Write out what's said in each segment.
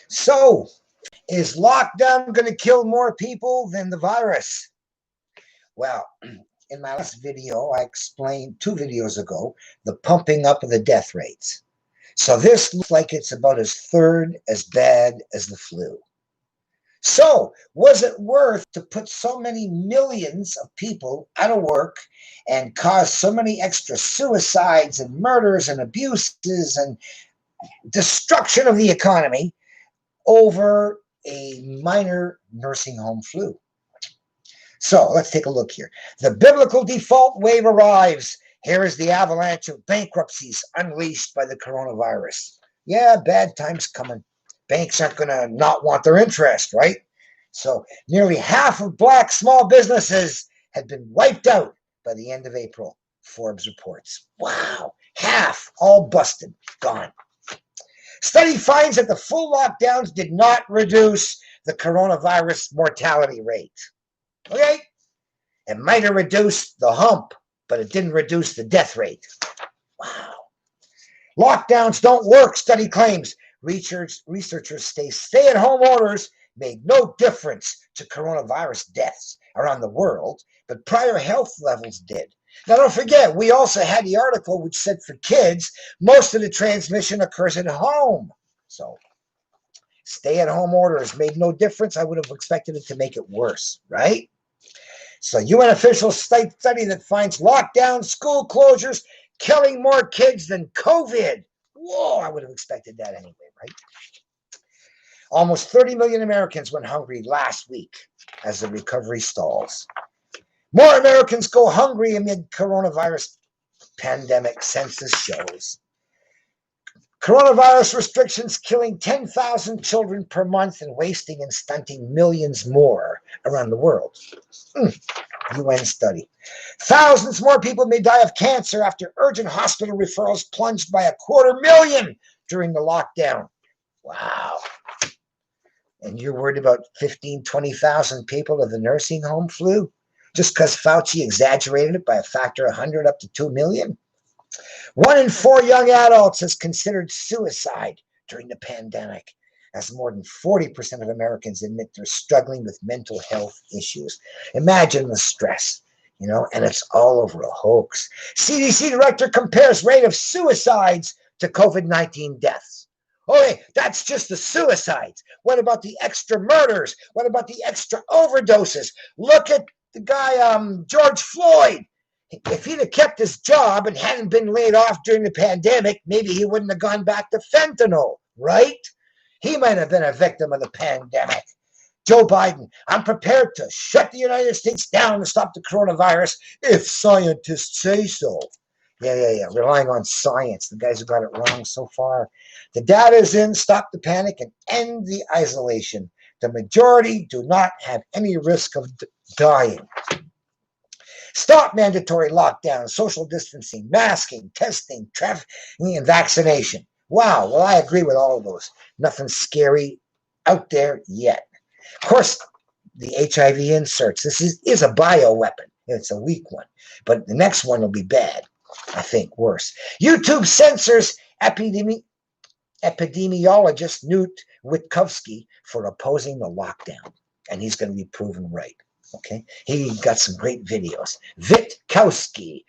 So, is lockdown going to kill more people than the virus? Well, in my last video, I explained 2 videos ago the pumping up of the death rates. So this looks like it's about a third as bad as the flu. So, was it worth to put so many millions of people out of work and cause so many extra suicides and murders and abuses and destruction of the economy over a minor nursing home flu? So let's take a look here. The biblical default wave arrives. Here is the avalanche of bankruptcies unleashed by the coronavirus. Yeah, bad times coming. Banks aren't going to not want their interest, right? So nearly half of black small businesses had been wiped out by the end of April, Forbes reports. Wow, half, all busted, gone. Study finds that the full lockdowns did not reduce the coronavirus mortality rate. Okay? It might have reduced the hump, but it didn't reduce the death rate. Wow. Lockdowns don't work, study claims. Researchers say stay-at-home orders made no difference to coronavirus deaths around the world, but prior health levels did. Now, don't forget, we also had the article which said for kids, most of the transmission occurs at home. So, stay-at-home orders made no difference. I would have expected it to make it worse, right? So, UN officials study that finds lockdown, school closures, killing more kids than COVID. Whoa, I would have expected that anyway, right? Almost 30 million Americans went hungry last week as the recovery stalls. More Americans go hungry amid coronavirus pandemic, census shows. Coronavirus restrictions killing 10,000 children per month and wasting and stunting millions more around the world. UN study. Thousands more people may die of cancer after urgent hospital referrals plunged by 250,000 during the lockdown. Wow. And you're worried about 15, 20,000 people of the nursing home flu? Just because Fauci exaggerated it by a factor of 100 up to 2 million? 1 in 4 young adults has considered suicide during the pandemic, as more than 40% of Americans admit they're struggling with mental health issues. Imagine the stress, and it's all over a hoax. CDC director compares rate of suicides to COVID-19 deaths. Okay, that's just the suicides. What about the extra murders? What about the extra overdoses? Look at the guy, George Floyd. If he'd have kept his job and hadn't been laid off during the pandemic, maybe he wouldn't have gone back to fentanyl, right? He might have been a victim of the pandemic. Joe Biden, I'm prepared to shut the United States down to stop the coronavirus if scientists say so. Yeah. Relying on science. The guys who got it wrong so far. The data is in. Stop the panic and end the isolation. The majority do not have any risk of dying. Stop mandatory lockdown, social distancing, masking, testing, trafficking, and vaccination. Wow, well, I agree with all of those. Nothing scary out there yet. Of course, the HIV inserts. This is a bioweapon. It's a weak one. But the next one will be bad. I think worse. YouTube censors epidemiologist Newt Witkowski for opposing the lockdown. And he's going to be proven right. Okay, he got some great videos. Witkowski,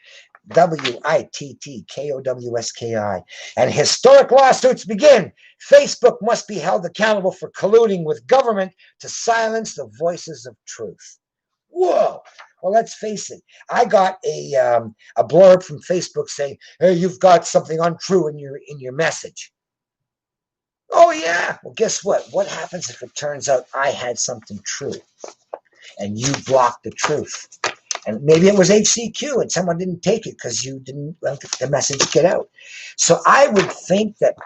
WittkoWski, and historic lawsuits begin. Facebook must be held accountable for colluding with government to silence the voices of truth. Whoa! Well, let's face it. I got a blurb from Facebook saying, "Hey, you've got something untrue in your message." Oh yeah. Well, guess what? What happens if it turns out I had something true? And you blocked the truth. And maybe it was HCQ and someone didn't take it because you didn't let the message get out. So I would think that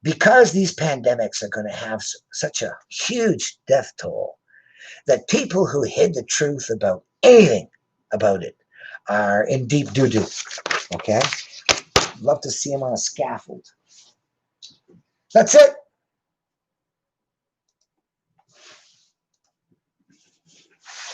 because these pandemics are going to have such a huge death toll, that people who hid the truth about anything about it are in deep doo-doo. Okay? Love to see them on a scaffold. That's it.